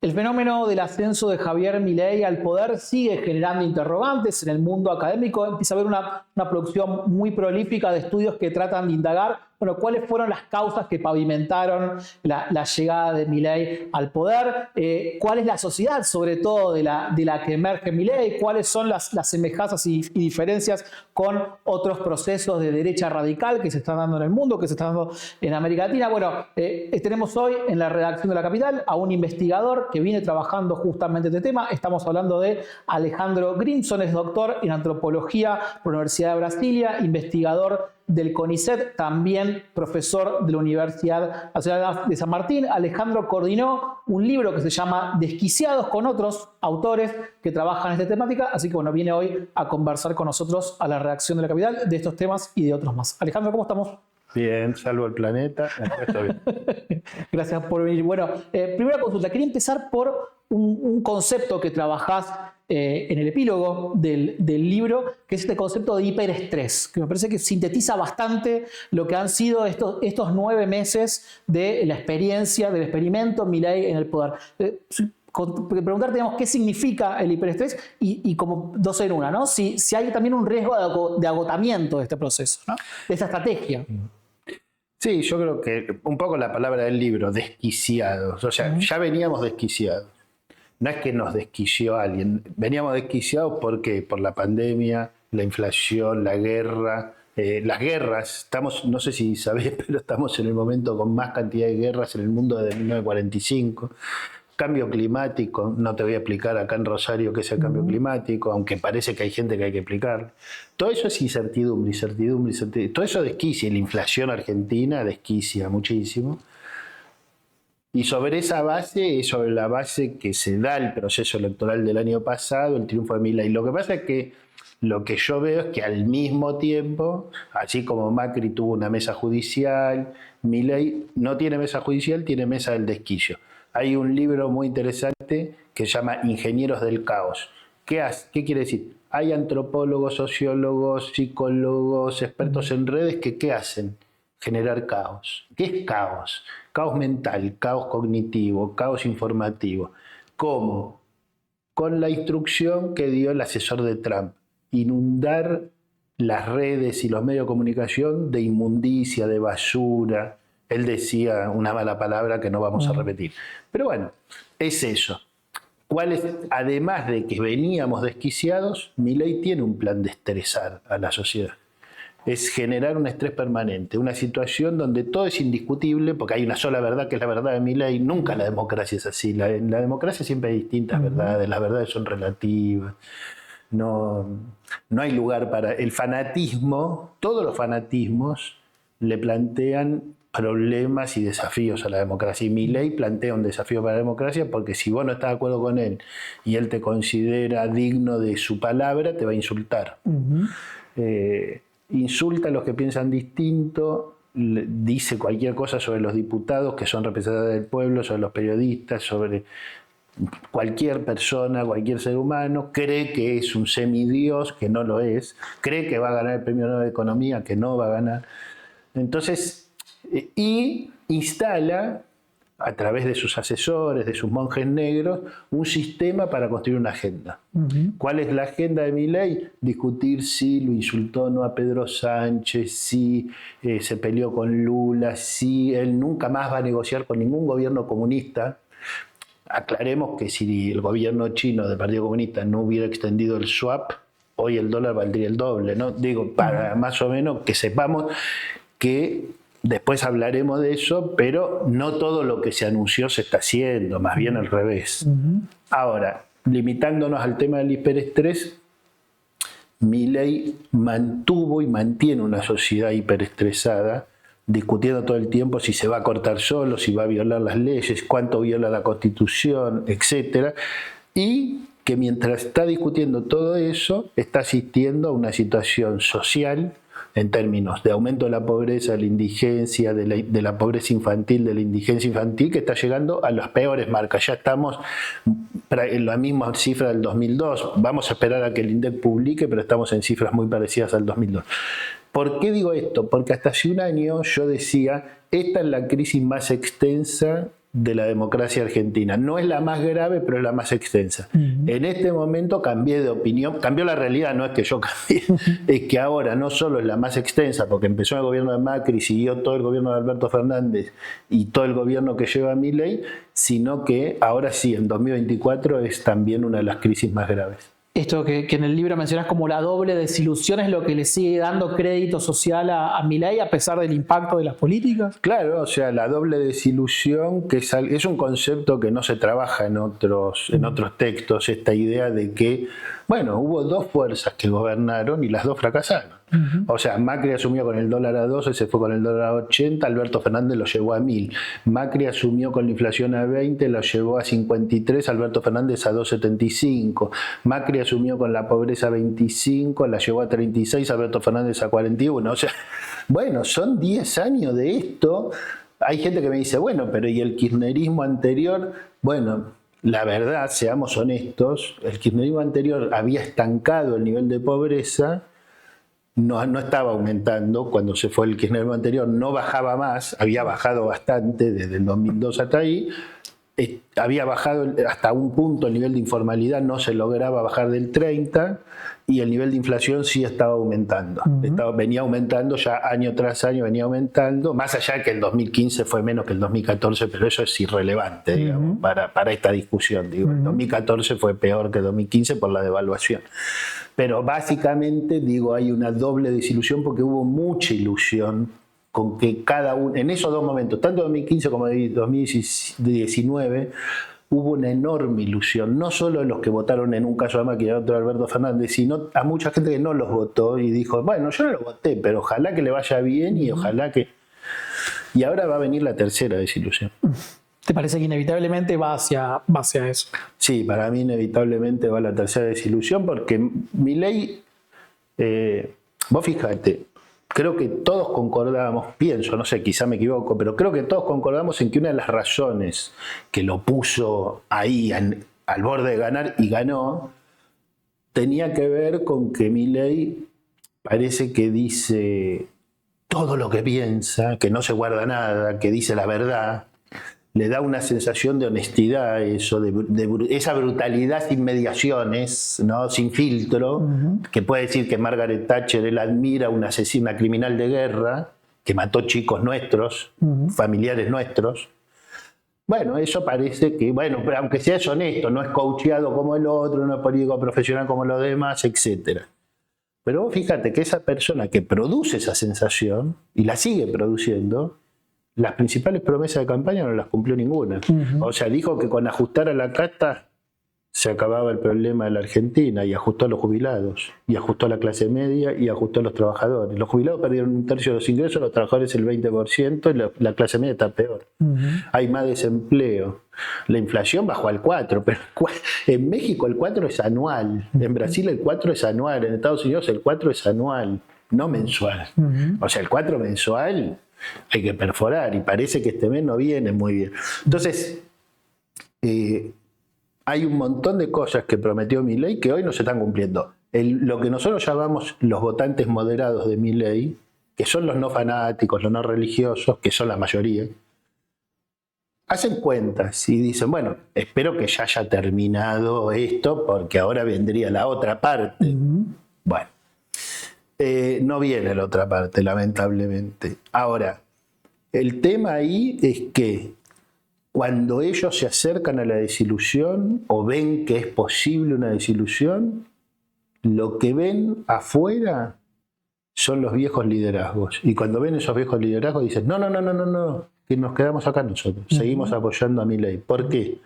El fenómeno del ascenso de Javier Milei al poder sigue generando interrogantes en el mundo académico. Empieza a haber una producción muy prolífica de estudios que tratan de indagar, bueno, cuáles fueron las causas que pavimentaron la llegada de Milei al poder, cuál es la sociedad, sobre todo de la que emerge Milei, cuáles son las semejanzas y diferencias con otros procesos de derecha radical que se están dando en el mundo, que se están dando en América Latina. Bueno, tenemos hoy en la redacción de La Capital a un investigador que viene trabajando justamente este tema. Estamos hablando de Alejandro Grimson, es doctor en antropología por la Universidad de Brasilia, investigador del CONICET, también profesor de la Universidad Nacional de San Martín. Alejandro coordinó un libro que se llama Desquiciados, con otros autores que trabajan en esta temática, así que bueno, viene hoy a conversar con nosotros a la redacción de La Capital de estos temas y de otros más. Alejandro, ¿cómo estamos? Bien, salvo el planeta, está bien. Gracias por venir. Bueno, primera consulta, quería empezar por un concepto que trabajás en el epílogo del libro, que es este concepto de hiperestrés, que me parece que sintetiza bastante lo que han sido estos 9 meses de la experiencia, del experimento Milei en el poder. Preguntarte, digamos, qué significa el hiperestrés y como dos en una, ¿no? Si hay también un riesgo de agotamiento de este proceso, ¿no? De esta estrategia. Sí, yo creo que un poco la palabra del libro, desquiciados. O sea, ya veníamos desquiciados. No es que nos desquició alguien. Veníamos desquiciados porque por la pandemia, la inflación, la guerra, las guerras. Estamos, no sé si sabés, pero estamos en el momento con más cantidad de guerras en el mundo desde 1945. Cambio climático, no te voy a explicar acá en Rosario qué es el cambio climático, aunque parece que hay gente que hay que explicar. Todo eso es incertidumbre. Todo eso desquicia. La inflación argentina desquicia muchísimo. Y sobre esa base, es sobre la base que se da el proceso electoral del año pasado, el triunfo de Milei. Lo que pasa es que lo que yo veo es que al mismo tiempo, así como Macri tuvo una mesa judicial, Milei no tiene mesa judicial, tiene mesa del desquicio. Hay un libro muy interesante que se llama Ingenieros del Caos. ¿Qué quiere decir? Hay antropólogos, sociólogos, psicólogos, expertos en redes que ¿qué hacen? Generar caos. ¿Qué es caos? Caos mental, caos cognitivo, caos informativo. ¿Cómo? Con la instrucción que dio el asesor de Trump. Inundar las redes y los medios de comunicación de inmundicia, de basura. Él decía una mala palabra que no vamos a repetir. Pero bueno, es eso. Además de que veníamos desquiciados, Milei tiene un plan de estresar a la sociedad. Es generar un estrés permanente, una situación donde todo es indiscutible, porque hay una sola verdad que es la verdad de Milei. Nunca la democracia es así. En la democracia siempre hay distintas verdades, las verdades son relativas. No hay lugar para el fanatismo. Todos los fanatismos le plantean problemas y desafíos a la democracia. Y Milei plantea un desafío para la democracia porque si vos no estás de acuerdo con él y él te considera digno de su palabra, te va a insultar. Insulta a los que piensan distinto, dice cualquier cosa sobre los diputados que son representantes del pueblo, sobre los periodistas, sobre cualquier persona, cualquier ser humano. Cree que es un semidios, que no lo es. Cree que va a ganar el premio Nobel de Economía, que no va a ganar. Entonces, y instala, a través de sus asesores, de sus monjes negros, un sistema para construir una agenda. ¿Cuál es la agenda de Milei? Discutir si lo insultó o no a Pedro Sánchez, si se peleó con Lula, si él nunca más va a negociar con ningún gobierno comunista. Aclaremos que si el gobierno chino del Partido Comunista no hubiera extendido el swap, hoy el dólar valdría el doble, ¿no? Digo, para más o menos que sepamos que después hablaremos de eso, pero no todo lo que se anunció se está haciendo, más bien al revés. Ahora, limitándonos al tema del hiperestrés, Milei mantuvo y mantiene una sociedad hiperestresada, discutiendo todo el tiempo si se va a cortar solo, si va a violar las leyes, cuánto viola la Constitución, etc. Y que mientras está discutiendo todo eso, está asistiendo a una situación social en términos de aumento de la pobreza, de la indigencia, de la pobreza infantil, de la indigencia infantil, que está llegando a las peores marcas. Ya estamos en la misma cifra del 2002. Vamos a esperar a que el INDEC publique, pero estamos en cifras muy parecidas al 2002. ¿Por qué digo esto? Porque hasta hace un año yo decía, esta es la crisis más extensa de la democracia argentina. No es la más grave, pero es la más extensa. En este momento cambié de opinión, cambió la realidad, no es que yo cambié, es que ahora no solo es la más extensa, porque empezó el gobierno de Macri, siguió todo el gobierno de Alberto Fernández y todo el gobierno que lleva Milei, sino que ahora sí, en 2024 es también una de las crisis más graves. Esto que en el libro mencionas como la doble desilusión es lo que le sigue dando crédito social a Milei a pesar del impacto de las políticas. Claro, o sea, la doble desilusión, que es un concepto que no se trabaja en otros textos, esta idea de que, bueno, hubo dos fuerzas que gobernaron y las dos fracasaron. O sea, Macri asumió con el dólar a 12, se fue con el dólar a 80, Alberto Fernández lo llevó a 1000. Macri asumió con la inflación a 20, lo llevó a 53, Alberto Fernández a 2,75. Macri asumió con la pobreza a 25, la llevó a 36, Alberto Fernández a 41. O sea, bueno, son 10 años de esto. Hay gente que me dice, bueno, pero ¿y el kirchnerismo anterior? Bueno, la verdad, seamos honestos, el kirchnerismo anterior había estancado el nivel de pobreza. No estaba aumentando, cuando se fue el kirchnerismo anterior no bajaba más, había bajado bastante desde el 2002 hasta ahí, había bajado hasta un punto el nivel de informalidad, no se lograba bajar del 30 y el nivel de inflación sí estaba aumentando. Venía aumentando ya año tras año, venía aumentando, más allá de que el 2015 fue menos que el 2014, pero eso es irrelevante, digamos, para esta discusión. Digo, el 2014 fue peor que el 2015 por la devaluación. Pero básicamente, digo, hay una doble desilusión porque hubo mucha ilusión con que cada uno, en esos dos momentos, tanto 2015 como 2019, hubo una enorme ilusión, no solo de los que votaron en un caso a Macri y en otro a Alberto Fernández, sino a mucha gente que no los votó y dijo, bueno, yo no los voté, pero ojalá que le vaya bien y ojalá que... Y ahora va a venir la tercera desilusión. ¿Te parece que inevitablemente va hacia eso? Sí, para mí inevitablemente va la tercera desilusión porque Milei, vos fíjate, creo que todos concordamos, pienso, no sé, quizá me equivoco, pero creo que todos concordamos en que una de las razones que lo puso ahí al borde de ganar y ganó, tenía que ver con que Milei parece que dice todo lo que piensa, que no se guarda nada, que dice la verdad. Le da una sensación de honestidad, eso, esa brutalidad sin mediaciones, ¿no? Sin filtro, que puede decir que Margaret Thatcher, él admira a una asesina criminal de guerra que mató chicos nuestros, familiares nuestros. Bueno, eso parece que, bueno, pero aunque sea honesto, no es coacheado como el otro, no es político profesional como los demás, etc. Pero vos fíjate que esa persona que produce esa sensación, y la sigue produciendo, las principales promesas de campaña no las cumplió ninguna. O sea, dijo que con ajustar a la casta se acababa el problema de la Argentina y ajustó a los jubilados, y ajustó a la clase media y ajustó a los trabajadores. Los jubilados perdieron un tercio de los ingresos, los trabajadores el 20% y la clase media está peor. Hay más desempleo. La inflación bajó al 4%, pero en México el 4% es anual, en Brasil el 4% es anual, en Estados Unidos el 4% es anual, no mensual. O sea, el 4% mensual hay que perforar y parece que este mes no viene muy bien. Entonces, hay un montón de cosas que prometió Milei que hoy no se están cumpliendo. Lo que nosotros llamamos los votantes moderados de Milei, que son los no fanáticos, los no religiosos, que son la mayoría, hacen cuentas y dicen, bueno, espero que ya haya terminado esto porque ahora vendría la otra parte. Bueno. No viene la otra parte, lamentablemente. Ahora, el tema ahí es que cuando ellos se acercan a la desilusión o ven que es posible una desilusión, lo que ven afuera son los viejos liderazgos. Y cuando ven esos viejos liderazgos dicen, no, que nos quedamos acá nosotros, seguimos apoyando a Milei. ¿Por qué?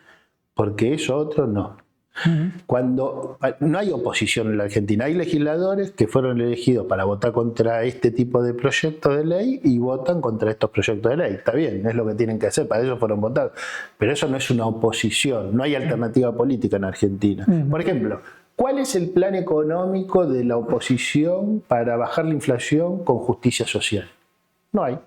Porque eso otro no. Cuando no hay oposición en la Argentina, hay legisladores que fueron elegidos para votar contra este tipo de proyectos de ley y votan contra estos proyectos de ley. Está bien, es lo que tienen que hacer, para eso fueron votados. Pero eso no es una oposición, no hay alternativa política en Argentina. Por ejemplo, ¿cuál es el plan económico de la oposición para bajar la inflación con justicia social? No hay.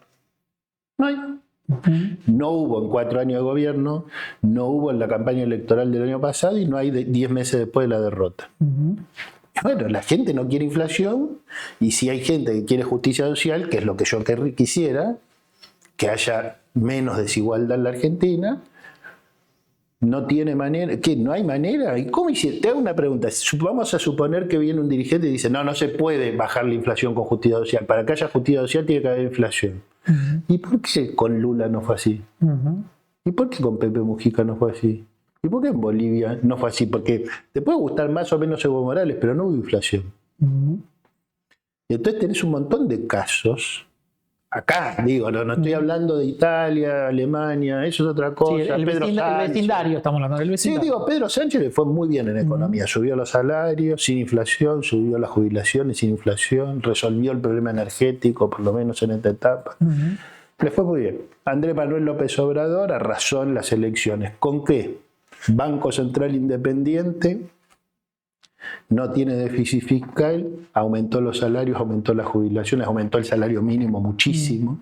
No hubo en 4 años de gobierno, no hubo en la campaña electoral del año pasado y no hay 10 meses después de la derrota. Bueno, la gente no quiere inflación y si hay gente que quiere justicia social, que es lo que yo quisiera, que haya menos desigualdad en la Argentina. No tiene manera. ¿Qué? ¿No hay manera? ¿Y cómo hicieron? Te hago una pregunta. Vamos a suponer que viene un dirigente y dice, no se puede bajar la inflación con justicia social. Para que haya justicia social tiene que haber inflación. ¿Y por qué con Lula no fue así? ¿Y por qué con Pepe Mujica no fue así? ¿Y por qué en Bolivia no fue así? Porque te puede gustar más o menos Evo Morales, pero no hubo inflación. Y entonces tenés un montón de casos. Acá, digo, no estoy hablando de Italia, Alemania, eso es otra cosa. Sí, el vecindario, estamos hablando del vecindario. Sí, digo, Pedro Sánchez le fue muy bien en economía. Subió los salarios sin inflación, subió las jubilaciones sin inflación, resolvió el problema energético, por lo menos en esta etapa. Le fue muy bien. Andrés Manuel López Obrador arrasó en las elecciones. ¿Con qué? Banco Central Independiente, no tiene déficit fiscal, aumentó los salarios, aumentó las jubilaciones, aumentó el salario mínimo muchísimo,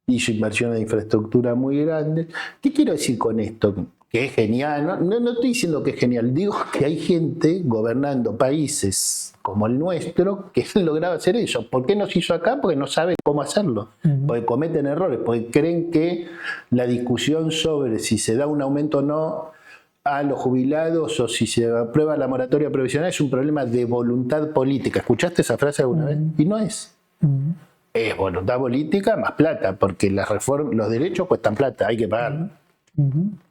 hizo inversiones de infraestructura muy grandes. ¿Qué quiero decir con esto? Que es genial. No estoy diciendo que es genial, digo que hay gente gobernando países como el nuestro que han logrado hacer eso. ¿Por qué no se hizo acá? Porque no saben cómo hacerlo, porque cometen errores, porque creen que la discusión sobre si se da un aumento o no a los jubilados o si se aprueba la moratoria provisional es un problema de voluntad política. ¿Escuchaste esa frase alguna vez? Y no es. Es voluntad política más plata, porque los derechos cuestan plata, hay que pagar.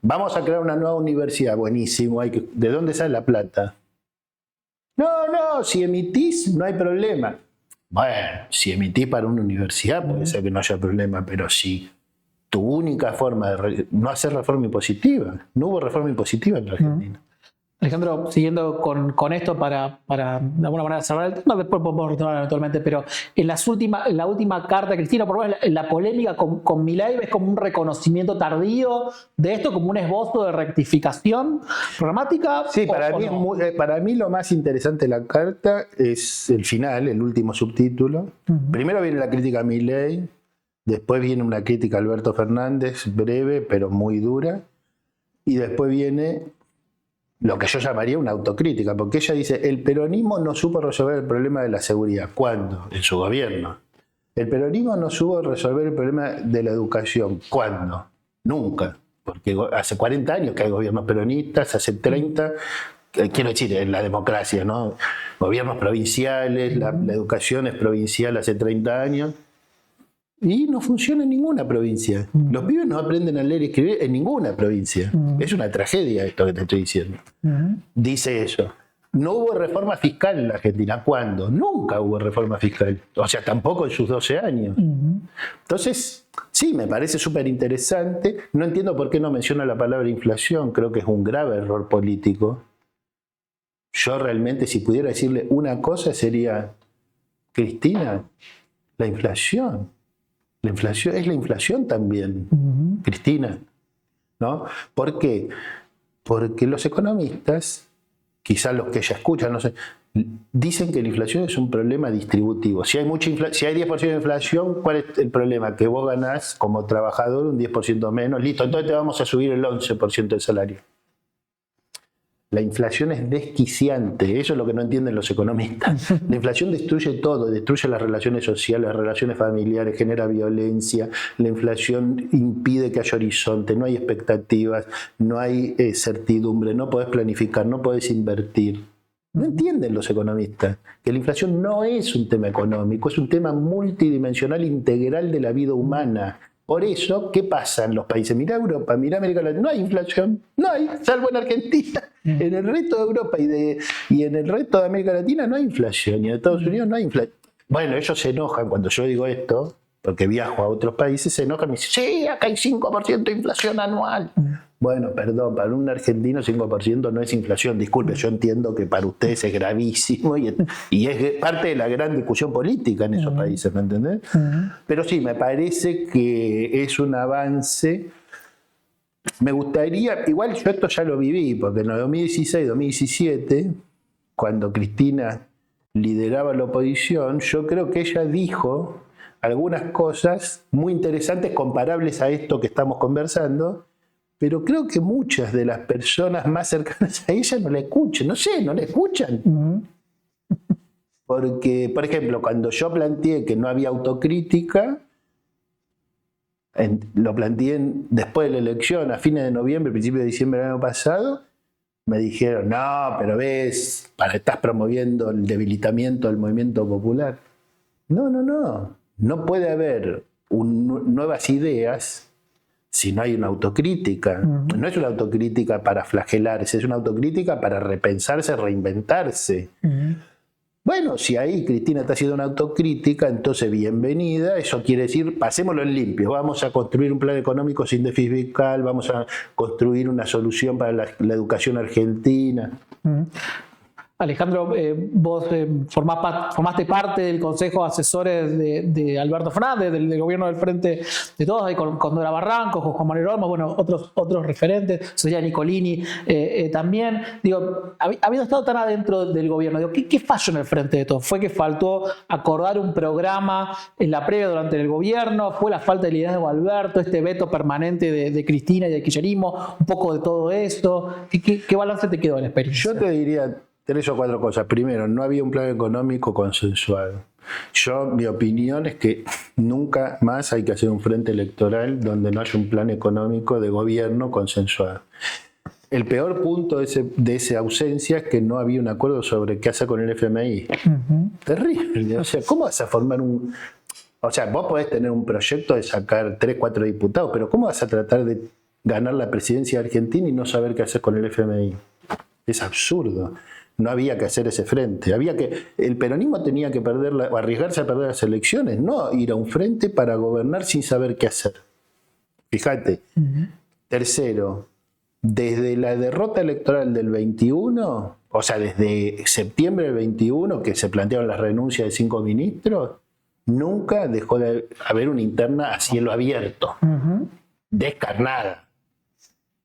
Vamos a crear una nueva universidad, buenísimo. ¿De dónde sale la plata? No, si emitís no hay problema. Bueno, si emitís para una universidad puede ser que no haya problema, pero si tu única forma de no hacer reforma impositiva. No hubo reforma impositiva en la Argentina. Alejandro, siguiendo con esto para de alguna manera cerrar el tema, después podemos retomar eventualmente, pero en la última carta de Cristina, por lo menos la polémica con Milei, ¿ves como un reconocimiento tardío de esto, como un esbozo de rectificación programática? Sí, para mí lo más interesante de la carta es el final, el último subtítulo. Primero viene la crítica a Milei, después viene una crítica a Alberto Fernández, breve pero muy dura, y después viene lo que yo llamaría una autocrítica, porque ella dice, el peronismo no supo resolver el problema de la seguridad. ¿Cuándo? En su gobierno. El peronismo no supo resolver el problema de la educación. ¿Cuándo? Nunca. Porque hace 40 años que hay gobiernos peronistas, hace 30, quiero decir, en la democracia, ¿no? Gobiernos provinciales, la educación es provincial hace 30 años. Y no funciona en ninguna provincia. Los pibes no aprenden a leer y escribir en ninguna provincia. Es una tragedia esto que te estoy diciendo. Dice eso. No hubo reforma fiscal en la Argentina. ¿Cuándo? Nunca hubo reforma fiscal. O sea, tampoco en sus 12 años. Entonces, sí, me parece súper interesante. No entiendo por qué no menciona la palabra inflación. Creo que es un grave error político. Yo realmente, si pudiera decirle una cosa, sería, Cristina, la inflación. La inflación es la inflación también, Cristina, ¿no? ¿Por qué? Porque los economistas, quizás los que ella escucha, no sé, dicen que la inflación es un problema distributivo. Si hay 10% de inflación, ¿cuál es el problema? Que vos ganás como trabajador un 10% menos, listo, entonces te vamos a subir el 11% del salario. La inflación es desquiciante, eso es lo que no entienden los economistas. La inflación destruye todo, destruye las relaciones sociales, las relaciones familiares, genera violencia, la inflación impide que haya horizonte, no hay expectativas, no hay certidumbre, no podés planificar, no podés invertir. No entienden los economistas que la inflación no es un tema económico, es un tema multidimensional integral de la vida humana. Por eso, ¿qué pasa en los países? Mirá Europa, mirá América Latina, no hay inflación, no hay, salvo en Argentina. En el resto de Europa y en el resto de América Latina no hay inflación, y en Estados Unidos no hay inflación. Bueno, ellos se enojan cuando yo digo esto, porque viajo a otros países, se enojan y me dicen, sí, acá hay 5% de inflación anual. Bueno, perdón, para un argentino 5% no es inflación, disculpe, yo entiendo que para ustedes es gravísimo y es parte de la gran discusión política en esos países, ¿me entendés? Pero sí, me parece que es un avance. Me gustaría, igual yo esto ya lo viví, porque en el 2016-2017, cuando Cristina lideraba la oposición, yo creo que ella dijo algunas cosas muy interesantes comparables a esto que estamos conversando, pero creo que muchas de las personas más cercanas a ella no la escuchan, no sé, no la escuchan. Porque, por ejemplo, cuando yo planteé que no había autocrítica, lo planteé después de la elección, a fines de noviembre, principios de diciembre del año pasado. Me dijeron, no, pero ves, estás promoviendo el debilitamiento del movimiento popular. No puede haber nuevas ideas si no hay una autocrítica. No es una autocrítica para flagelarse, es una autocrítica para repensarse, reinventarse. Bueno, si ahí Cristina está haciendo una autocrítica, entonces bienvenida. Eso quiere decir, pasémoslo en limpio. Vamos a construir un plan económico sin déficit fiscal, vamos a construir una solución para la educación argentina. Alejandro, vos formaste parte del Consejo de Asesores de Alberto Fernández, del gobierno del Frente de Todos, ahí con Dora Barranco, con Juan Manuel Olmos, bueno, otros referentes, Sofía Nicolini también. Digo, habiendo estado tan adentro del gobierno, digo, ¿qué falló en el Frente de Todos? ¿Fue que faltó acordar un programa en la previa durante el gobierno? ¿Fue la falta de liderazgo de Alberto, este veto permanente de Cristina y de kirchnerismo? ¿Un poco de todo esto? ¿Qué balance te quedó en la experiencia? Yo te diría 3 o 4 cosas. Primero, no había un plan económico consensuado. Mi opinión es que nunca más hay que hacer un frente electoral donde no haya un plan económico de gobierno consensuado. El peor punto de esa ausencia es que no había un acuerdo sobre qué hacer con el FMI. Terrible. O sea, ¿cómo vas a formar un...? O sea, vos podés tener un proyecto de sacar 3, 4 diputados, pero ¿cómo vas a tratar de ganar la presidencia de Argentina y no saber qué hacer con el FMI? Es absurdo. No había que hacer ese frente. El peronismo tenía que arriesgarse a perder las elecciones, no ir a un frente para gobernar sin saber qué hacer. Fíjate. Tercero, desde la derrota electoral del 21, o sea, desde septiembre del 21, que se plantearon las renuncias de 5 ministros, nunca dejó de haber una interna a cielo abierto, descarnada,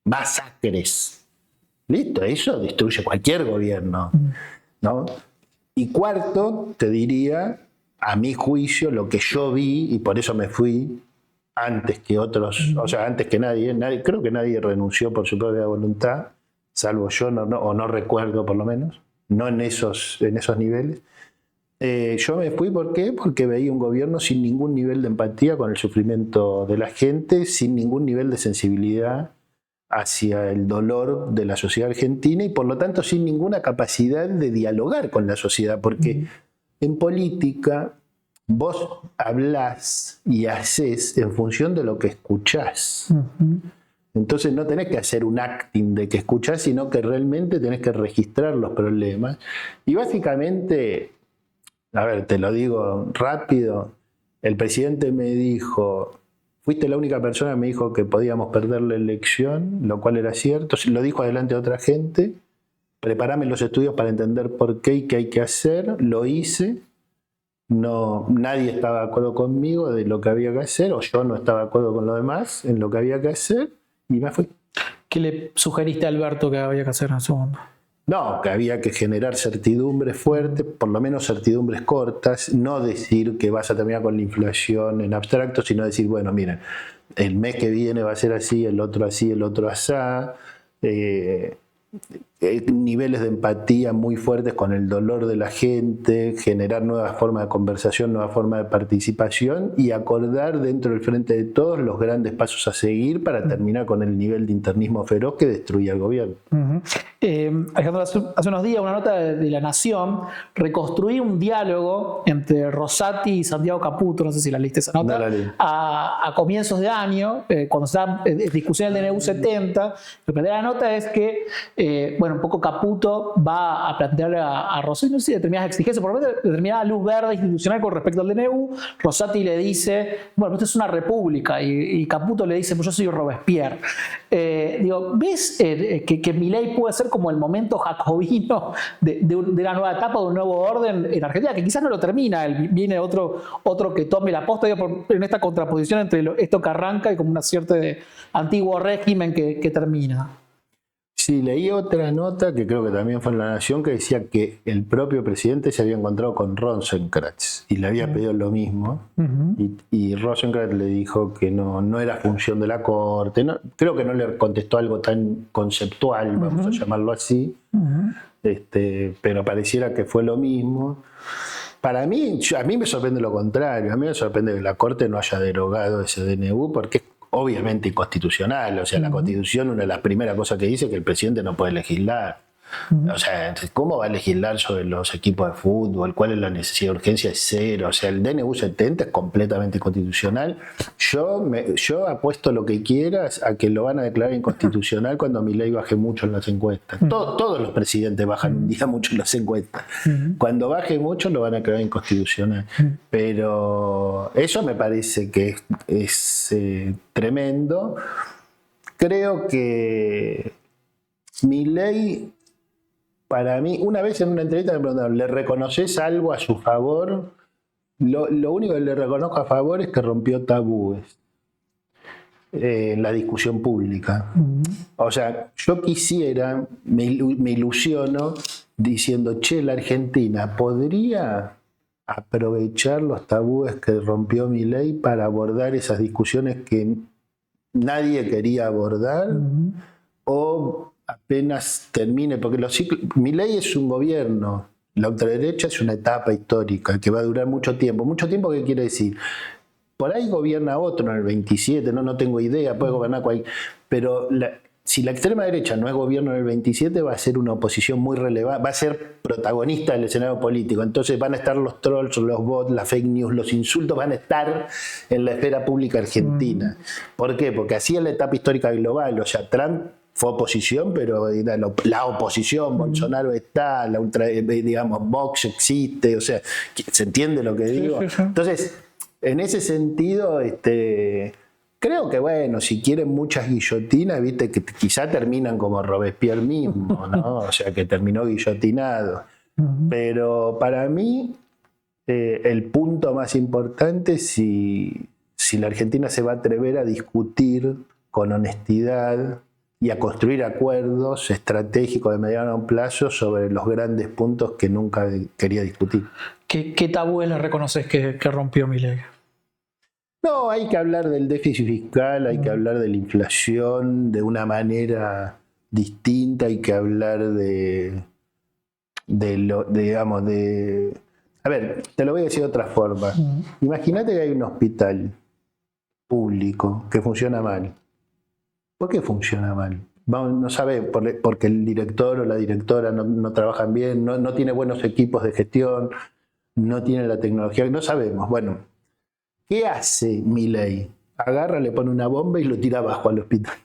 masacres. Listo, eso destruye cualquier gobierno, ¿no? Y cuarto, te diría, a mi juicio, lo que yo vi, y por eso me fui antes que otros, o sea, antes que nadie, creo que nadie renunció por su propia voluntad, salvo yo, o no recuerdo por lo menos, no en esos niveles. Yo me fui, ¿por qué? Porque veía un gobierno sin ningún nivel de empatía con el sufrimiento de la gente, sin ningún nivel de sensibilidad hacia el dolor de la sociedad argentina y por lo tanto sin ninguna capacidad de dialogar con la sociedad, porque en política vos hablás y hacés en función de lo que escuchás. Entonces no tenés que hacer un acting de que escuchás, sino que realmente tenés que registrar los problemas. Y básicamente, a ver, te lo digo rápido, el presidente me dijo... Fuiste la única persona que me dijo que podíamos perder la elección, lo cual era cierto. Lo dijo adelante de otra gente. Preparame los estudios para entender por qué y qué hay que hacer. Lo hice. Nadie estaba de acuerdo conmigo de lo que había que hacer, o yo no estaba de acuerdo con lo demás en lo que había que hacer, y me fui. ¿Qué le sugeriste a Alberto que había que hacer en ese momento? No, que había que generar certidumbres fuertes, por lo menos certidumbres cortas, no decir que vas a terminar con la inflación en abstracto, sino decir, bueno, miren, el mes que viene va a ser así, el otro asá, niveles de empatía muy fuertes con el dolor de la gente, generar nuevas formas de conversación, nuevas formas de participación y acordar dentro del Frente de Todos los grandes pasos a seguir para terminar con el nivel de internismo feroz que destruye al gobierno. Alejandro, hace unos días una nota de La Nación reconstruía un diálogo entre Rosati y Santiago Caputo, no sé si la leíste esa nota, a comienzos de año, cuando se da discusión del DNU 70. Lo que plantea la nota es que un poco Caputo va a plantearle a Rosati, no sé si determinadas exigencias, por lo menos determinada luz verde institucional con respecto al DNU. Rosati le dice, bueno, esto es una república, y Caputo le dice, pues yo soy Robespierre. ¿Ves que Milei puede ser como el momento jacobino de una nueva etapa, de un nuevo orden en Argentina, que quizás no lo termina, viene otro que tome la posta, en esta contraposición entre esto que arranca y como una suerte de antiguo régimen que termina? Sí, leí otra nota que creo que también fue en La Nación, que decía que el propio presidente se había encontrado con Rosenkrantz y le había pedido lo mismo, y Rosenkrantz le dijo que no era función de la Corte. Creo que no le contestó algo tan conceptual, vamos a llamarlo así, pero pareciera que fue lo mismo. Para mí, a mí me sorprende lo contrario. A mí me sorprende que la Corte no haya derogado ese DNU porque es obviamente inconstitucional. O sea, la Constitución, una de las primeras cosas que dice es que el presidente no puede legislar. O sea, ¿cómo va a legislar sobre los equipos de fútbol? ¿Cuál es la necesidad de urgencia? Es cero. O sea, el DNU 70 es completamente inconstitucional. Yo apuesto lo que quieras a que lo van a declarar inconstitucional cuando Milei baje mucho en las encuestas. Todos los presidentes bajan un día mucho en las encuestas. Cuando baje mucho lo van a declarar inconstitucional. Pero eso me parece que es tremendo. Creo que Milei, para mí, una vez en una entrevista me preguntaron, ¿le reconoces algo a su favor? Lo único que le reconozco a favor es que rompió tabúes en la discusión pública. O sea, yo quisiera, me ilusiono diciendo, che, la Argentina podría aprovechar los tabúes que rompió Milei para abordar esas discusiones que nadie quería abordar, o apenas termine, porque Milei es un gobierno, la ultraderecha es una etapa histórica que va a durar mucho tiempo. ¿Mucho tiempo qué quiere decir? Por ahí gobierna otro en el 27, no tengo idea, puede gobernar cualquier... Pero si la extrema derecha no es gobierno en el 27, va a ser una oposición muy relevante, va a ser protagonista del escenario político. Entonces van a estar los trolls, los bots, las fake news, los insultos van a estar en la esfera pública argentina. ¿Por qué? Porque así es la etapa histórica global. O sea, Trump fue oposición, pero era la oposición, Bolsonaro está, digamos, Vox existe, o sea, ¿se entiende lo que digo? Sí. Entonces, en ese sentido, creo que, bueno, si quieren muchas guillotinas, viste, que quizá terminan como Robespierre mismo, ¿no? O sea, que terminó guillotinado. Pero para mí, el punto más importante es si la Argentina se va a atrever a discutir con honestidad y a construir acuerdos estratégicos de mediano plazo sobre los grandes puntos que nunca quería discutir. ¿Qué tabúes le reconoces que rompió Milei? No, hay que hablar del déficit fiscal, hay que hablar de la inflación de una manera distinta, hay que hablar a ver, te lo voy a decir de otra forma. Imagínate que hay un hospital público que funciona mal. ¿Por qué funciona mal? No sabe, porque el director o la directora no trabajan bien, no tiene buenos equipos de gestión, no tiene la tecnología, no sabemos. Bueno, ¿qué hace Milei? Agarra, le pone una bomba y lo tira abajo al hospital.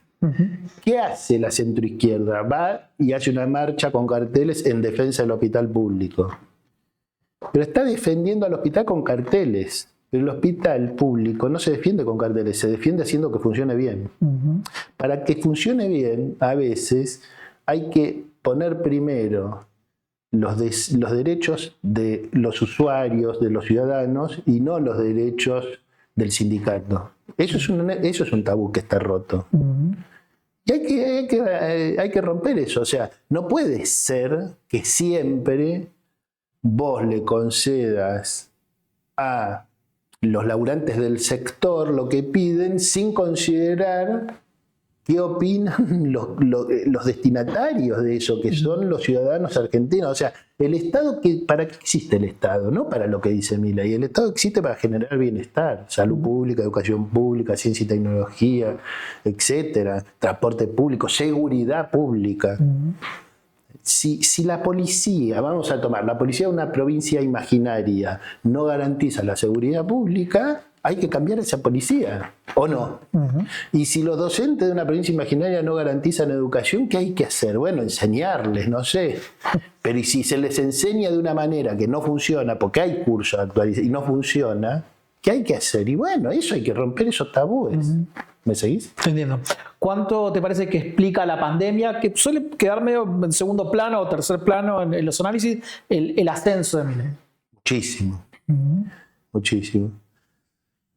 ¿Qué hace la centroizquierda? Va y hace una marcha con carteles en defensa del hospital público. Pero está defendiendo al hospital con carteles. Pero el hospital público no se defiende con carteles, se defiende haciendo que funcione bien. Para que funcione bien, a veces hay que poner primero los derechos de los usuarios, de los ciudadanos, y no los derechos del sindicato. Eso es un tabú que está roto. Y hay que romper eso. O sea, no puede ser que siempre vos le concedas a los laburantes del sector lo que piden sin considerar qué opinan los destinatarios de eso, que son los ciudadanos argentinos. O sea, el Estado, ¿para qué existe el Estado? No para lo que dice Milei. El Estado existe para generar bienestar, salud pública, educación pública, ciencia y tecnología, etcétera, transporte público, seguridad pública. Si la policía, vamos a tomar, la policía de una provincia imaginaria no garantiza la seguridad pública, hay que cambiar esa policía, ¿o no? Y si los docentes de una provincia imaginaria no garantizan educación, ¿qué hay que hacer? Bueno, enseñarles, no sé. Pero y si se les enseña de una manera que no funciona, porque hay cursos actualizados y no funciona, ¿qué hay que hacer? Y bueno, eso hay que romper esos tabúes. ¿Me seguís? Entiendo. ¿Cuánto te parece que explica la pandemia, que suele quedar medio en segundo plano o tercer plano en los análisis, el ascenso de Milei? Muchísimo. Muchísimo.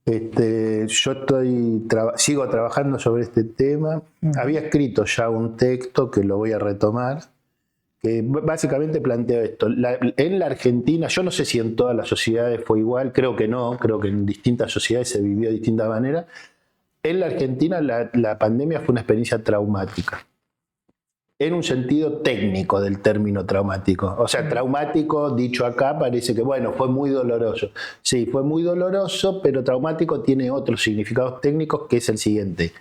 Yo sigo trabajando sobre este tema. Había escrito ya un texto que lo voy a retomar, que básicamente plantea esto. En la Argentina, yo no sé si en todas las sociedades fue igual, creo que no, creo que en distintas sociedades se vivió de distinta manera. En la Argentina la pandemia fue una experiencia traumática. en un sentido técnico del término traumático. O sea, traumático, dicho acá, parece que, bueno, fue muy doloroso. Sí, fue muy doloroso, pero traumático tiene otros significados técnicos, que es el siguiente.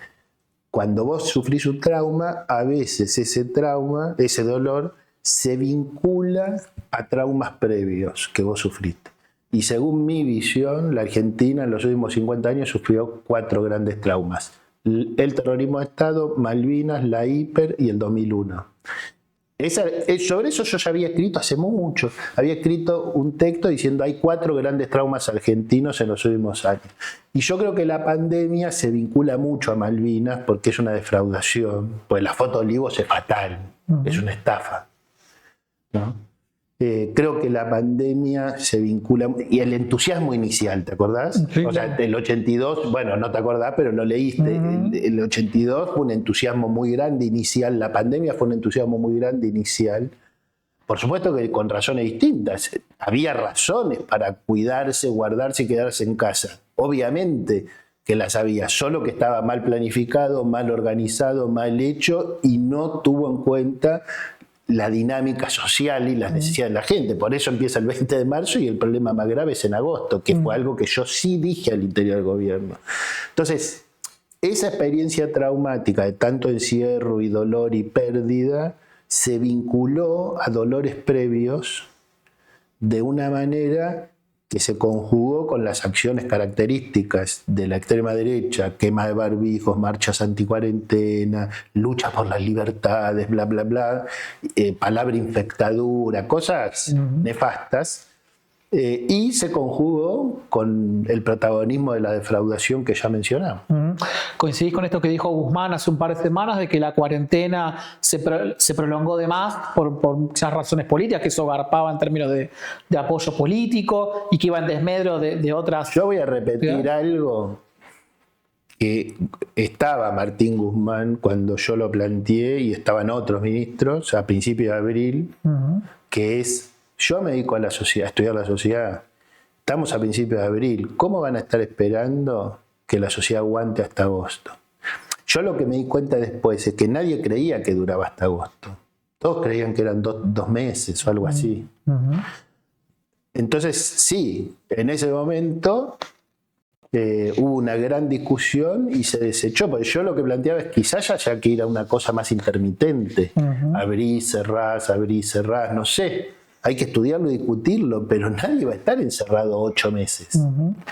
Cuando vos sufrís un trauma, a veces ese trauma, ese dolor, se vincula a traumas previos que vos sufriste. Y según mi visión, la Argentina en los últimos 50 años sufrió 4 grandes traumas. El terrorismo de Estado, Malvinas, la hiper y el 2001. Sobre eso yo ya había escrito hace mucho. Había escrito un texto diciendo hay 4 grandes traumas argentinos en los últimos años. Y yo creo que la pandemia se vincula mucho a Malvinas porque es una defraudación. Pues la foto de Olivos es fatal, es una estafa, ¿no? Creo que la pandemia se vincula, y el entusiasmo inicial, ¿te acordás? Sí, o sea, el 82, bueno, no te acordás, pero lo leíste. El 82 fue un entusiasmo muy grande inicial, la pandemia fue un entusiasmo muy grande inicial. Por supuesto que con razones distintas. Había razones para cuidarse, guardarse y quedarse en casa. Obviamente que las había, solo que estaba mal planificado, mal organizado, mal hecho y no tuvo en cuenta la dinámica social y las necesidades de la gente. Por eso empieza el 20 de marzo y el problema más grave es en agosto, que fue algo que yo sí dije al interior del gobierno. Entonces, esa experiencia traumática de tanto encierro y dolor y pérdida se vinculó a dolores previos de una manera que se conjugó con las acciones características de la extrema derecha, quema de barbijos, marchas anticuarentena, lucha por las libertades, bla, bla, bla, palabra infectadura, cosas nefastas, y se conjugó con el protagonismo de la defraudación que ya mencionamos. ¿Coincidís con esto que dijo Guzmán hace un par de semanas de que la cuarentena se prolongó de más por quizás razones políticas, que eso garpaba en términos de apoyo político y que iba en desmedro de otras? Yo voy a repetir algo que estaba Martín Guzmán cuando yo lo planteé y estaban otros ministros a principios de abril, que es: yo me dedico a la sociedad, a estudiar la sociedad. Estamos a principios de abril. ¿Cómo van a estar esperando que la sociedad aguante hasta agosto? Yo lo que me di cuenta después es que nadie creía que duraba hasta agosto. Todos creían que eran 2 meses o algo así. Entonces, sí, en ese momento hubo una gran discusión y se desechó. Porque yo lo que planteaba es quizás haya que ir a una cosa más intermitente. Abrir, cerrar, no sé. Hay que estudiarlo y discutirlo, pero nadie va a estar encerrado 8 meses.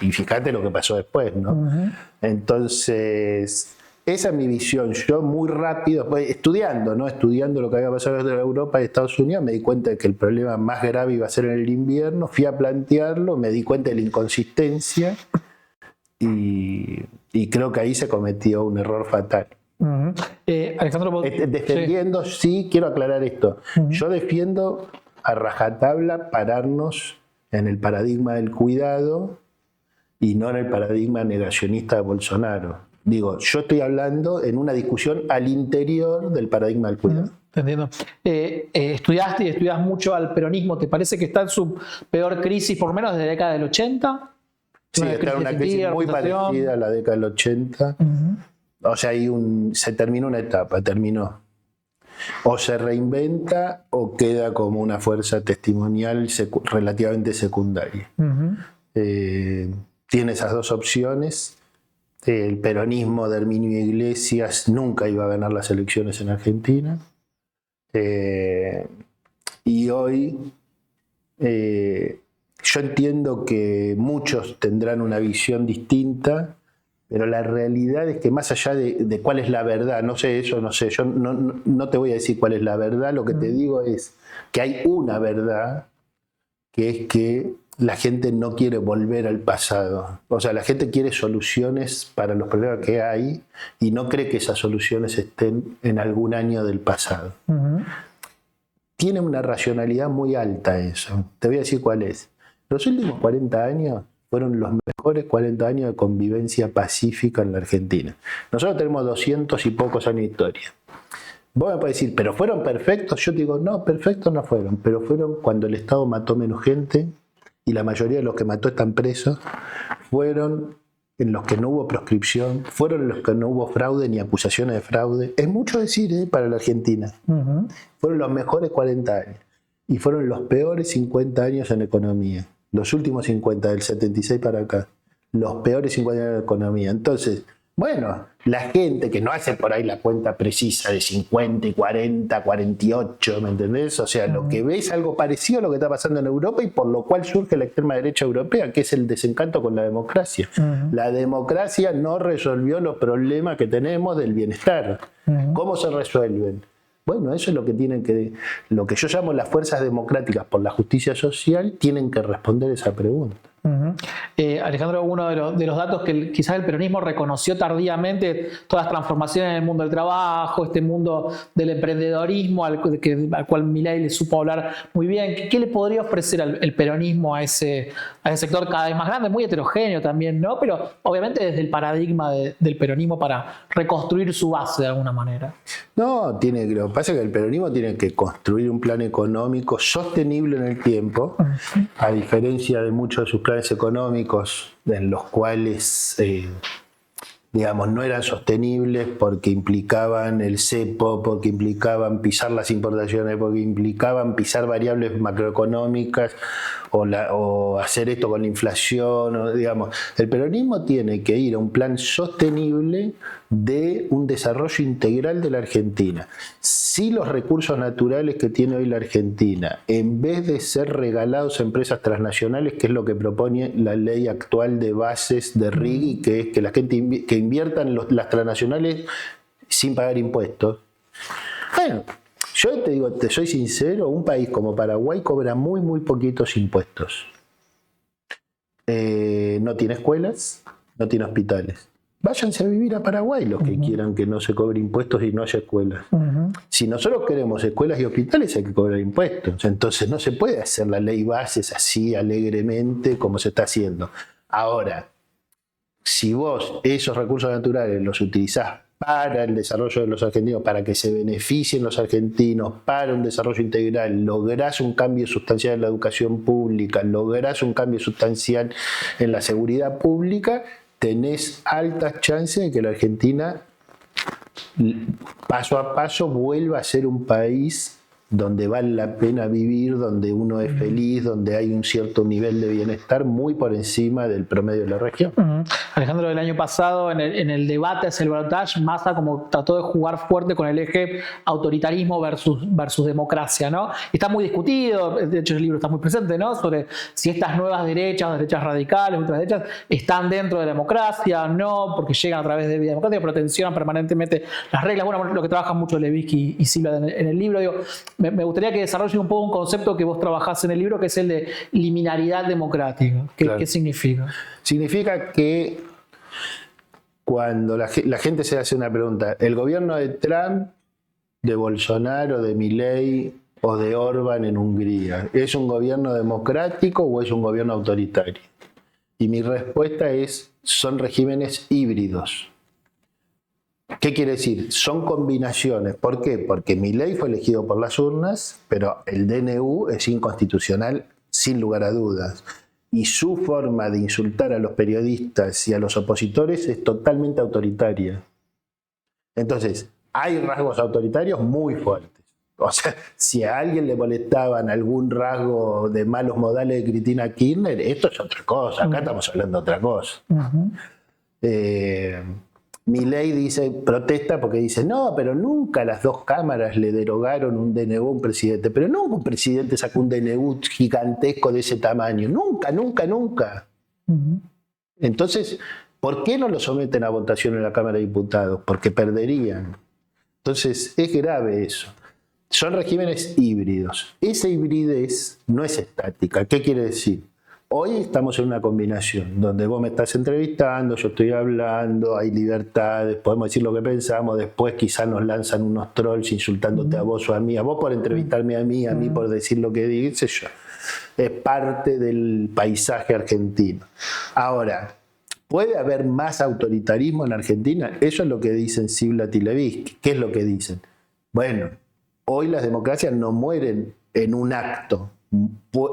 Y fíjate lo que pasó después, ¿no? Entonces, esa es mi visión. Yo muy rápido, pues, estudiando lo que había pasado en Europa y Estados Unidos, me di cuenta de que el problema más grave iba a ser en el invierno, fui a plantearlo, me di cuenta de la inconsistencia y creo que ahí se cometió un error fatal. Alejandro, defendiendo, sí, quiero aclarar esto. Yo defiendo a rajatabla pararnos en el paradigma del cuidado y no en el paradigma negacionista de Bolsonaro. Digo, yo estoy hablando en una discusión al interior del paradigma del cuidado. Entiendo. Estudiaste y estudias mucho al peronismo. ¿Te parece que está en su peor crisis, por lo menos desde la década del 80? Sí, está en una crisis muy parecida a la década del 80. O sea, se terminó una etapa, terminó. O se reinventa o queda como una fuerza testimonial relativamente secundaria. Tiene esas dos opciones. El peronismo de Herminio Iglesias nunca iba a ganar las elecciones en Argentina. Y hoy yo entiendo que muchos tendrán una visión distinta, pero la realidad es que más allá de cuál es la verdad, no sé, yo no te voy a decir cuál es la verdad, lo que te digo es que hay una verdad, que es que la gente no quiere volver al pasado. O sea, la gente quiere soluciones para los problemas que hay y no cree que esas soluciones estén en algún año del pasado. Tiene una racionalidad muy alta eso. Te voy a decir cuál es. Los últimos 40 años fueron los mejores 40 años de convivencia pacífica en la Argentina. Nosotros tenemos 200 y pocos años de historia. Vos me podés decir, ¿pero fueron perfectos? Yo te digo, no, perfectos no fueron, pero fueron cuando el Estado mató menos gente y la mayoría de los que mató están presos. Fueron en los que no hubo proscripción, fueron en los que no hubo fraude ni acusaciones de fraude. Es mucho decir para la Argentina. Fueron los mejores 40 años y fueron los peores 50 años en economía. Los últimos 50, del 76 para acá. Los peores 50 años en economía. Entonces, bueno, la gente que no hace por ahí la cuenta precisa de 50 y 40, 48, ¿me entendés? O sea, lo que ves es algo parecido a lo que está pasando en Europa y por lo cual surge la extrema derecha europea, que es el desencanto con la democracia. La democracia no resolvió los problemas que tenemos del bienestar. ¿Cómo se resuelven? Bueno, eso es lo que tienen que, lo que yo llamo las fuerzas democráticas por la justicia social, tienen que responder esa pregunta. Alejandro, uno de los datos que quizás el peronismo reconoció tardíamente, todas las transformaciones en el mundo del trabajo, este mundo del emprendedorismo al cual Milei le supo hablar muy bien. ¿Qué le podría ofrecer el peronismo a ese sector cada vez más grande, muy heterogéneo también, ¿no? Pero obviamente desde el paradigma del peronismo para reconstruir su base de alguna manera? No, lo que pasa es que el peronismo tiene que construir un plan económico sostenible en el tiempo, a diferencia de muchos de sus planes económicos en los cuales, digamos, no eran sostenibles porque implicaban el cepo, porque implicaban pisar las importaciones, porque implicaban pisar variables macroeconómicas o hacer esto con la inflación. Digamos, el peronismo tiene que ir a un plan sostenible de un desarrollo integral de la Argentina. Si los recursos naturales que tiene hoy la Argentina, en vez de ser regalados a empresas transnacionales, que es lo que propone la ley actual de bases de RIGI, que es que la gente que inviertan las transnacionales sin pagar impuestos. Bueno, yo te digo, te soy sincero, un país como Paraguay cobra muy, muy poquitos impuestos. No tiene escuelas, no tiene hospitales. Váyanse a vivir a Paraguay los que quieran que no se cobre impuestos y no haya escuelas. Si nosotros queremos escuelas y hospitales hay que cobrar impuestos. Entonces no se puede hacer la ley bases así alegremente como se está haciendo. Ahora, si vos esos recursos naturales los utilizás para el desarrollo de los argentinos, para que se beneficien los argentinos, para un desarrollo integral, lográs un cambio sustancial en la educación pública, lográs un cambio sustancial en la seguridad pública, tenés altas chances de que la Argentina paso a paso vuelva a ser un país donde vale la pena vivir, donde uno es feliz, donde hay un cierto nivel de bienestar muy por encima del promedio de la región. Alejandro, el año pasado en el debate hacia el balotaje, Massa como trató de jugar fuerte con el eje autoritarismo versus democracia, ¿no? Y está muy discutido, de hecho el libro está muy presente, ¿no? Sobre si estas nuevas derechas radicales, ultraderechas, están dentro de la democracia, no, porque llegan a través de vía democrática, pero tensionan permanentemente las reglas. Bueno, lo que trabajan mucho Levitsky y Silva en el libro, digo, me gustaría que desarrolle un poco un concepto que vos trabajás en el libro, que es el de liminalidad democrática. ¿Qué significa? Significa que cuando la gente se hace una pregunta, ¿el gobierno de Trump, de Bolsonaro, de Milei o de Orbán en Hungría es un gobierno democrático o es un gobierno autoritario? Y mi respuesta es, son regímenes híbridos. ¿Qué quiere decir? Son combinaciones. ¿Por qué? Porque Milei fue elegido por las urnas, pero el DNU es inconstitucional sin lugar a dudas. Y su forma de insultar a los periodistas y a los opositores es totalmente autoritaria. Entonces, hay rasgos autoritarios muy fuertes. O sea, si a alguien le molestaban algún rasgo de malos modales de Cristina Kirchner, esto es otra cosa. Acá estamos hablando de otra cosa. Milei protesta porque dice, no, pero nunca las dos cámaras le derogaron un DNU a un presidente. Pero nunca un presidente sacó un DNU gigantesco de ese tamaño. Nunca, nunca, nunca. Entonces, ¿por qué no lo someten a votación en la Cámara de Diputados? Porque perderían. Entonces, es grave eso. Son regímenes híbridos. Esa hibridez no es estática. ¿Qué quiere decir? Hoy estamos en una combinación donde vos me estás entrevistando, yo estoy hablando, hay libertades, podemos decir lo que pensamos, después quizás nos lanzan unos trolls insultándote a vos o a vos por entrevistarme a mí por decir lo que dice yo. Es parte del paisaje argentino. Ahora, ¿puede haber más autoritarismo en Argentina? Eso es lo que dicen Ziblatt y Levitsky. ¿Qué es lo que dicen? Bueno, hoy las democracias no mueren en un acto,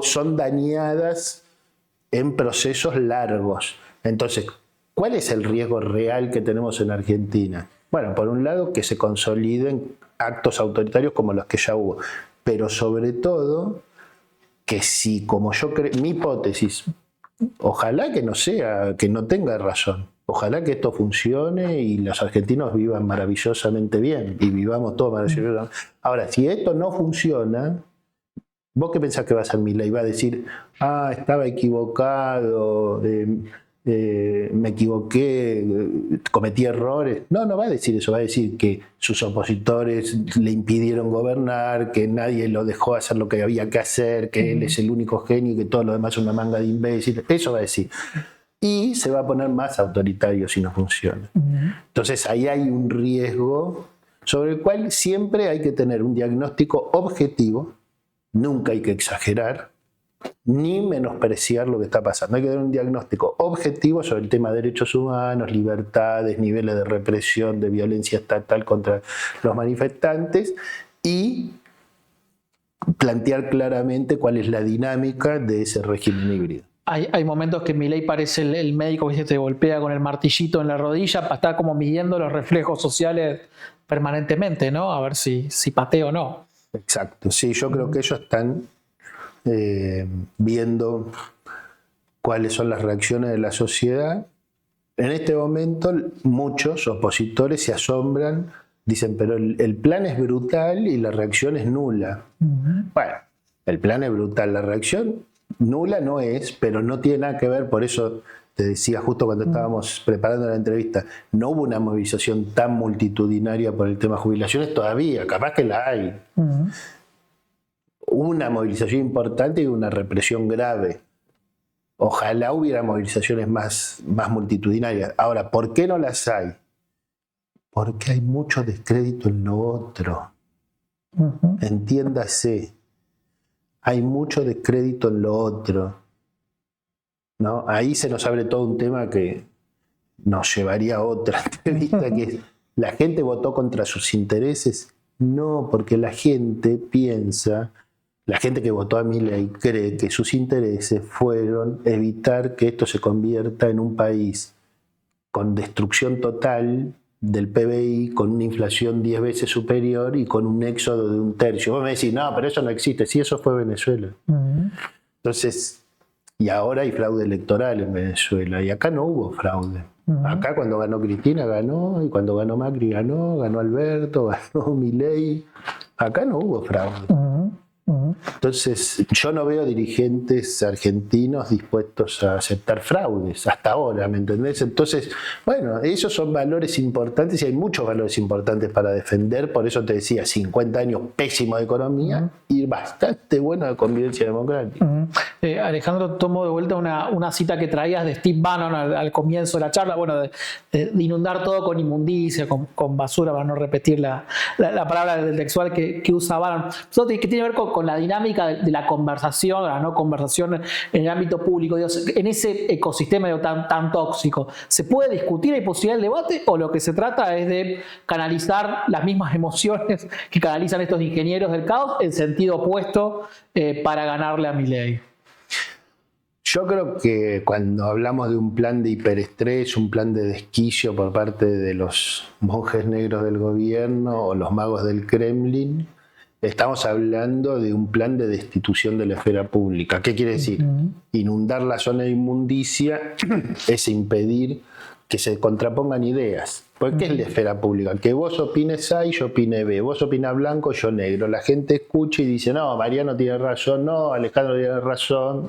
son dañadas en procesos largos. Entonces, ¿Cuál es el riesgo real que tenemos en Argentina? Bueno, por un lado, que se consoliden actos autoritarios como los que ya hubo, pero sobre todo que si, como yo creo, mi hipótesis, ojalá que no sea, que no tenga razón, ojalá que esto funcione y los argentinos vivan maravillosamente bien y vivamos todos maravillosamente. Ahora, si esto no funciona, ¿vos qué pensás que va a hacer Milei? Va a decir, estaba equivocado, me equivoqué, cometí errores. No, no va a decir eso, va a decir que sus opositores le impidieron gobernar, que nadie lo dejó hacer lo que había que hacer, que él es el único genio y que todo lo demás es una manga de imbéciles. Eso va a decir. Y se va a poner más autoritario si no funciona. Entonces ahí hay un riesgo sobre el cual siempre hay que tener un diagnóstico objetivo, nunca hay que exagerar, ni menospreciar lo que está pasando. Hay que tener un diagnóstico objetivo sobre el tema de derechos humanos, libertades, niveles de represión, de violencia estatal contra los manifestantes y plantear claramente cuál es la dinámica de ese régimen híbrido. Hay momentos que Milei parece el médico que te golpea con el martillito en la rodilla, está como midiendo los reflejos sociales permanentemente, ¿no? A ver si patea o no. Exacto, sí, yo creo que ellos están viendo cuáles son las reacciones de la sociedad. En este momento muchos opositores se asombran, dicen, pero el plan es brutal y la reacción es nula. Bueno, el plan es brutal, la reacción nula no es, pero no tiene nada que ver, por eso te decía justo cuando estábamos preparando la entrevista, no hubo una movilización tan multitudinaria por el tema de jubilaciones todavía, capaz que la hay. Una movilización importante y una represión grave. Ojalá hubiera movilizaciones más multitudinarias. Ahora, ¿por qué no las hay? Porque hay mucho descrédito en lo otro. Entiéndase. Hay mucho descrédito en lo otro, ¿no? Ahí se nos abre todo un tema que nos llevaría a otra entrevista, que es, ¿la gente votó contra sus intereses? No, porque la gente piensa, la gente que votó a Milei cree que sus intereses fueron evitar que esto se convierta en un país con destrucción total del PBI, con una inflación 10 veces superior y con un éxodo de 1/3. Vos me decís, no, pero eso no existe. Sí, eso fue Venezuela. Entonces, y ahora hay fraude electoral en Venezuela, y acá no hubo fraude. Acá cuando ganó Cristina ganó, y cuando ganó Macri ganó Alberto, ganó Milei. Acá no hubo fraude. Entonces, yo no veo dirigentes argentinos dispuestos a aceptar fraudes hasta ahora, ¿me entendés? Entonces, bueno, esos son valores importantes y hay muchos valores importantes para defender. Por eso te decía, 50 años pésimo de economía y bastante buena de convivencia democrática. Alejandro, tomo de vuelta una cita que traías de Steve Bannon al comienzo de la charla, bueno, de inundar todo con inmundicia, con basura, para no repetir la palabra del textual que usa Bannon. Eso que tiene que ver con la dinámica de la conversación, la no conversación en el ámbito público. Dios, en ese ecosistema tan tóxico, ¿se puede discutir, hay posibilidad del debate, o lo que se trata es de canalizar las mismas emociones que canalizan estos ingenieros del caos en sentido opuesto para ganarle a Milei? Yo creo que cuando hablamos de un plan de hiperestrés, un plan de desquicio por parte de los monjes negros del gobierno o los magos del Kremlin, estamos hablando de un plan de destitución de la esfera pública. ¿Qué quiere decir? Inundar la zona de inmundicia es impedir que se contrapongan ideas. ¿Por qué es la esfera pública? Que vos opines A y yo opine B, vos opinás blanco, yo negro. La gente escucha y dice, no, Mariano tiene razón, no, Alejandro tiene razón.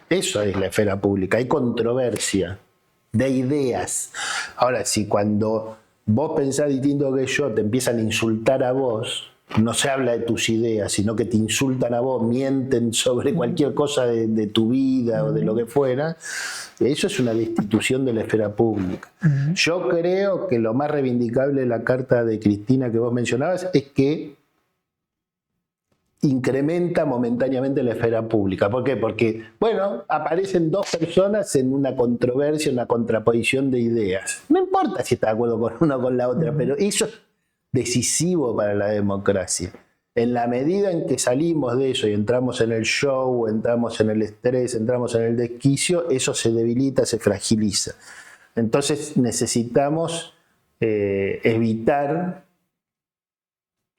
Eso es la esfera pública, hay controversia de ideas. Ahora, si cuando vos pensás distinto que yo, te empiezan a insultar a vos, no se habla de tus ideas, sino que te insultan a vos, mienten sobre cualquier cosa de tu vida o de lo que fuera, eso es una destitución de la esfera pública. Yo creo que lo más reivindicable de la carta de Cristina que vos mencionabas es que incrementa momentáneamente la esfera pública. ¿Por qué? Porque, bueno, aparecen dos personas en una controversia, una contraposición de ideas. No importa si está de acuerdo con una o con la otra, pero eso es decisivo para la democracia. En la medida en que salimos de eso y entramos en el show, entramos en el estrés, entramos en el desquicio, eso se debilita, se fragiliza. Entonces necesitamos evitar,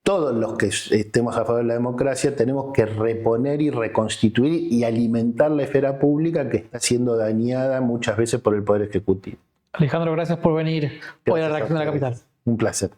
todos los que estemos a favor de la democracia, tenemos que reponer y reconstituir y alimentar la esfera pública que está siendo dañada muchas veces por el Poder Ejecutivo. Alejandro, gracias por venir hoy a la Reacción de la Capital. Un placer.